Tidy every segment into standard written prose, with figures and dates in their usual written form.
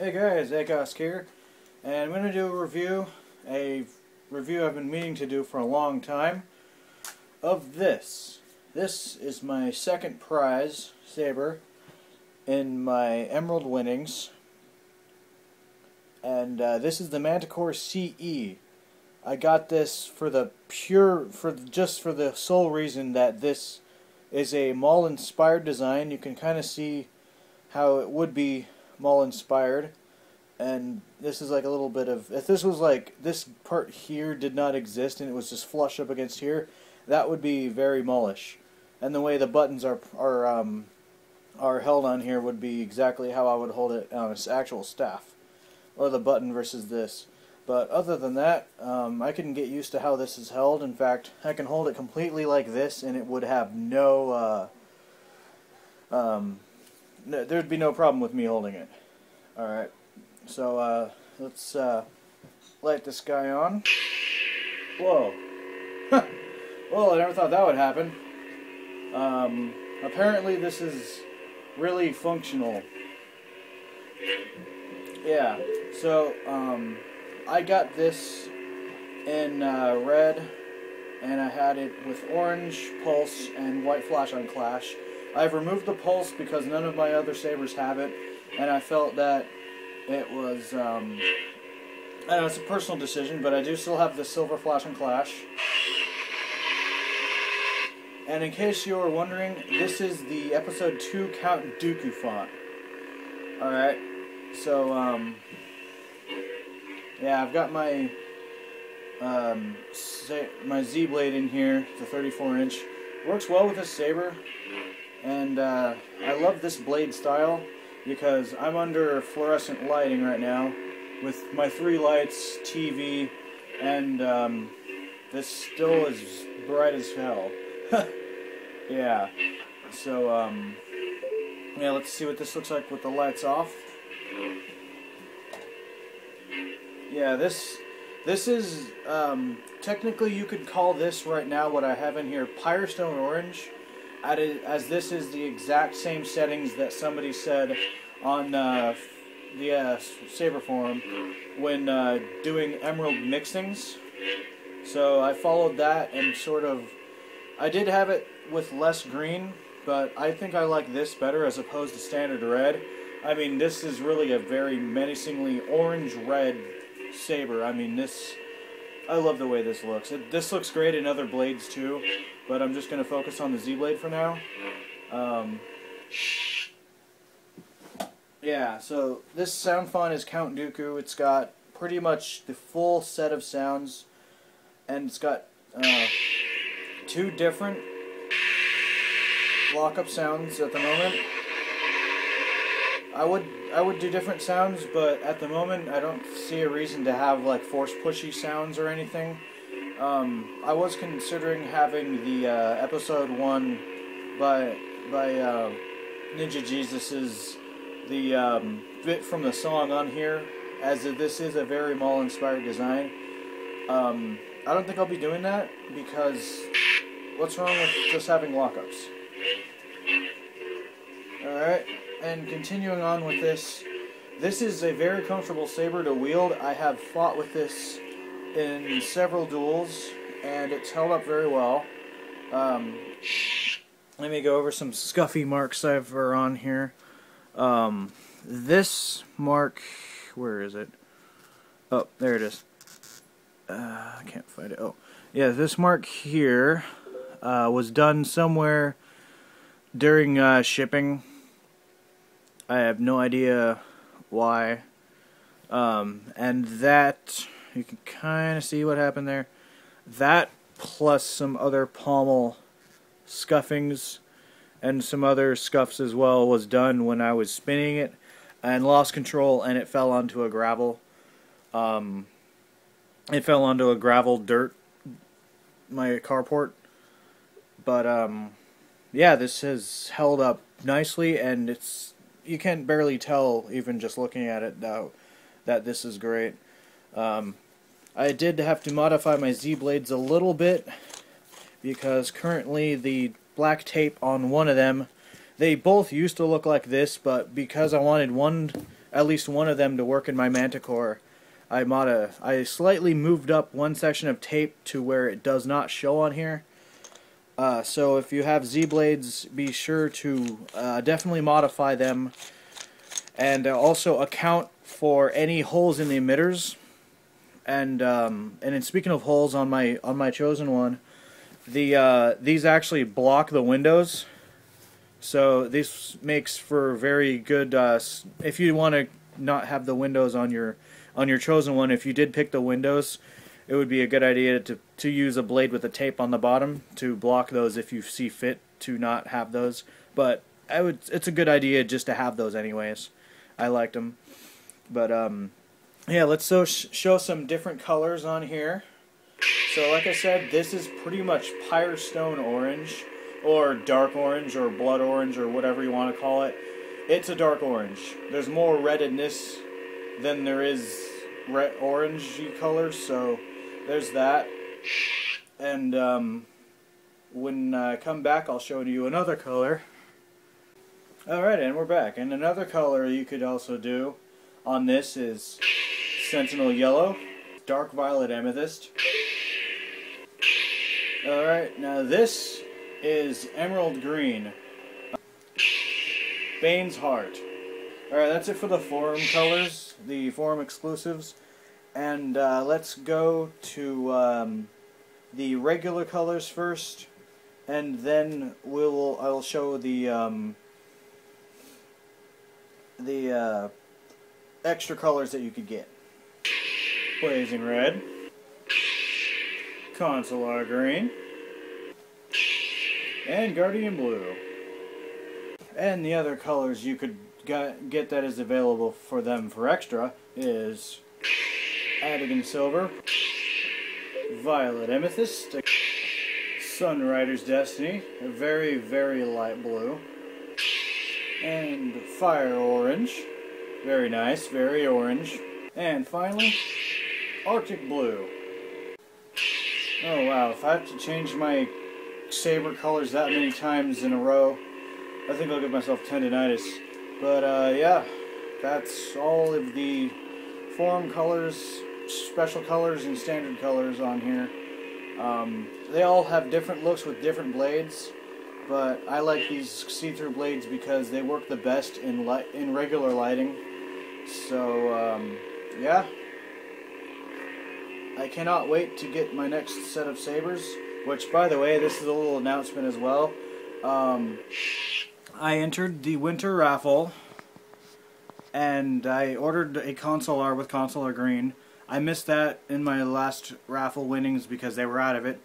Hey guys, Agosk here, and I'm going to do a review I've been meaning to do for a long time, of this. This is my second prize saber in my Emerald winnings, and this is the Manticore CE. I got this for the sole reason that this is a Maul-inspired design. You can kind of see how it would be Maul-inspired, and this is like a little bit of, if this was like, this part here did not exist and it was just flush up against here, that would be very Maulish. And the way the buttons are held on here would be exactly how I would hold it on its actual staff, or the button versus this. But other than that, I can get used to how this is held. In fact, I can hold it completely like this and it would have no, there'd be no problem with me holding it. Alright, so let's light this guy on. Whoa. Well, I never thought that would happen. Apparently this is really functional. Yeah, so I got this in red, and I had it with orange, pulse, and white flash on Clash. I've removed the pulse because none of my other sabers have it, and I felt that it was, I don't know, it's a personal decision, but I do still have the silver flash on Clash. And in case you were wondering, this is the episode 2 Count Dooku font. Alright, so, yeah, I've got my, my Z-blade in here, the 34-inch. Works well with this saber. And I love this blade style because I'm under fluorescent lighting right now with my 3 lights, TV, and this still is bright as hell. Yeah, so yeah, let's see what this looks like with the lights off. Yeah, this is technically you could call this right now what I have in here Pyrostone Orange. As this is the exact same settings that somebody said on the Saber forum when doing emerald mixings. So I followed that and sort of, I did have it with less green, but I think I like this better as opposed to standard red. I mean, this is really a very menacingly orange-red saber. I mean, I love the way this looks. This looks great in other blades too, but I'm just going to focus on the Z-blade for now. Yeah, so this sound font is Count Dooku. It's got pretty much the full set of sounds, and it's got 2 different lock-up sounds at the moment. I would do different sounds, but at the moment I don't see a reason to have like force pushy sounds or anything. I was considering having the episode 1 by Ninja Jesus's the bit from the song on here, as this is a very Maul-inspired design. I don't think I'll be doing that because what's wrong with just having lockups? Alright, and continuing on with this, this is a very comfortable saber to wield. I have fought with this in several duels, and it's held up very well. Let me go over some scuffy marks I've on here. This mark, where is it? Oh, there it is. I can't find it. Oh, yeah, this mark here was done somewhere during shipping. I have no idea why. And that, you can kind of see what happened there. That plus some other pommel scuffings and some other scuffs as well was done when I was spinning it and lost control and it fell onto a gravel. It fell onto a gravel dirt, my carport. But yeah, this has held up nicely, and you can barely tell even just looking at it now that this is great. I did have to modify my Z-blades a little bit because currently the black tape on one of them, they both used to look like this, but because I wanted one at least one of them to work in my Manticore, I slightly moved up one section of tape to where it does not show on here. So if you have Z-blades, be sure to definitely modify them, and also account for any holes in the emitters. And in speaking of holes on my chosen one, these actually block the windows, so this makes for very good. If you want to not have the windows on your chosen one, if you did pick the windows, it would be a good idea to use a blade with a tape on the bottom to block those if you see fit to not have those. But it's a good idea just to have those anyways. I liked them, but yeah, let's show some different colors on here. So like I said, this is pretty much Firestone orange, or dark orange, or blood orange, or whatever you want to call it. It's a dark orange. There's more red in this than there is red orangey colors, so there's that. And when I come back, I'll show you another color. Alright, and we're back. And another color you could also do on this is Sentinel Yellow, Dark Violet Amethyst. Alright, now this is Emerald Green, Bane's Heart. Alright, that's it for the forum colors, the forum exclusives. And let's go to the regular colors first, and then I'll show the extra colors that you could get. Blazing Red, Consular Green, and Guardian Blue. And the other colors you could get that is available for them for extra is Adagen Silver, Violet Amethyst, Sunrider's Destiny, a very, very light blue, and Fire Orange, very nice, very orange, and finally, Arctic Blue. Oh wow, if I have to change my saber colors that many times in a row, I think I'll give myself tendinitis. But yeah, that's all of the forum colors, special colors, and standard colors on here. They all have different looks with different blades, but I like these see-through blades because they work the best in regular lighting. So yeah, I cannot wait to get my next set of sabers, which, by the way, this is a little announcement as well. I entered the winter raffle, and I ordered a Consular with Consular Green. I missed that in my last raffle winnings because they were out of it,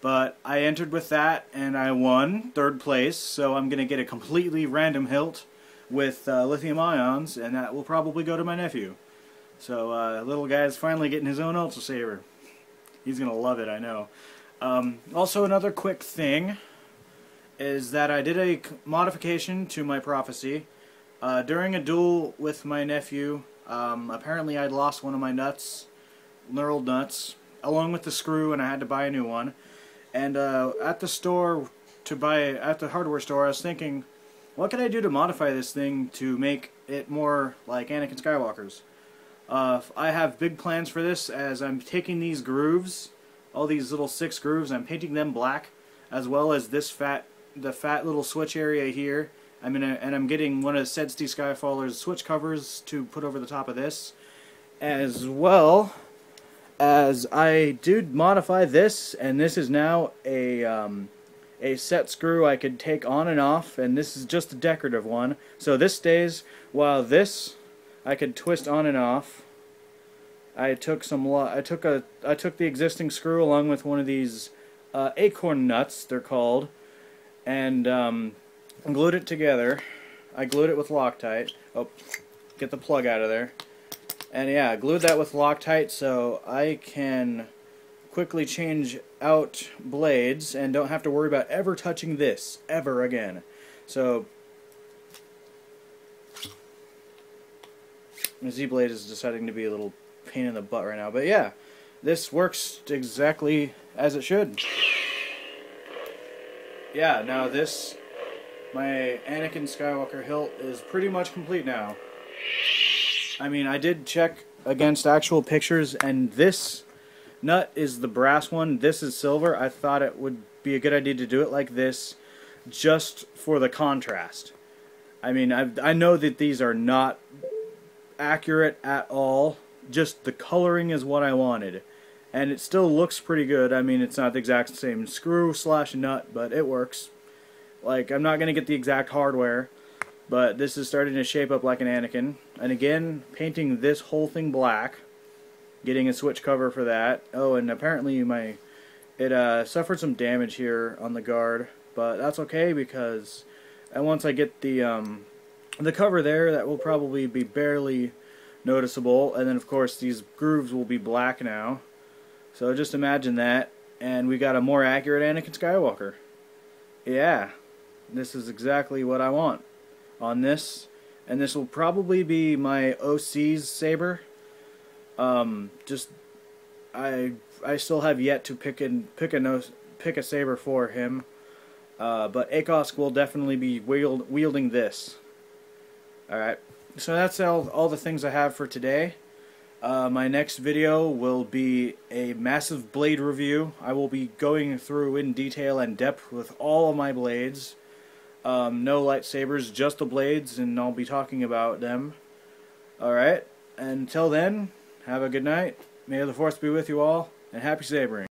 but I entered with that, and I won 3rd place, so I'm going to get a completely random hilt with lithium ions, and that will probably go to my nephew. So little guy's finally getting his own UltraSaber. He's going to love it, I know. Also, another quick thing is that I did a modification to my prophecy. During a duel with my nephew, apparently I'd lost one of my nuts, knurled nuts, along with the screw, and I had to buy a new one. And at the store, at the hardware store, I was thinking, what can I do to modify this thing to make it more like Anakin Skywalker's? I have big plans for this, as I'm taking these grooves, all these little 6 grooves, I'm painting them black, as well as the fat little switch area here. I'm getting one of Sedstey Skyfaller's switch covers to put over the top of this, as well as I did modify this, and this is now a set screw I could take on and off, and this is just a decorative one. So this stays, while this I could twist on and off. I took the existing screw along with one of these acorn nuts, they're called, and glued it together. I glued it with Loctite. Oh, get the plug out of there. And yeah, I glued that with Loctite so I can quickly change out blades and don't have to worry about ever touching this ever again. So my Z-blade is deciding to be a little pain in the butt right now, but yeah, this works exactly as it should. Yeah, now my Anakin Skywalker hilt is pretty much complete now. I mean, I did check against actual pictures, and this nut is the brass one. This is silver. I thought it would be a good idea to do it like this, just for the contrast. I mean, I know that these are not accurate at all. Just the coloring is what I wanted. And it still looks pretty good. I mean, it's not the exact same screw slash nut, but it works. Like, I'm not going to get the exact hardware, but this is starting to shape up like an Anakin. And again, painting this whole thing black, getting a switch cover for that. Oh, and apparently it suffered some damage here on the guard, but that's okay because once I get the cover there, that will probably be barely noticeable. And then of course these grooves will be black now. So just imagine that, and we got a more accurate Anakin Skywalker. Yeah, this is exactly what I want on this, and this will probably be my OC's saber. I still have yet to pick a saber for him, but Akosk will definitely be wielding this. All right, so that's all the things I have for today. My next video will be a massive blade review. I will be going through in detail and depth with all of my blades. No lightsabers, just the blades, and I'll be talking about them. Alright, until then, have a good night. May the Force be with you all, and happy sabering.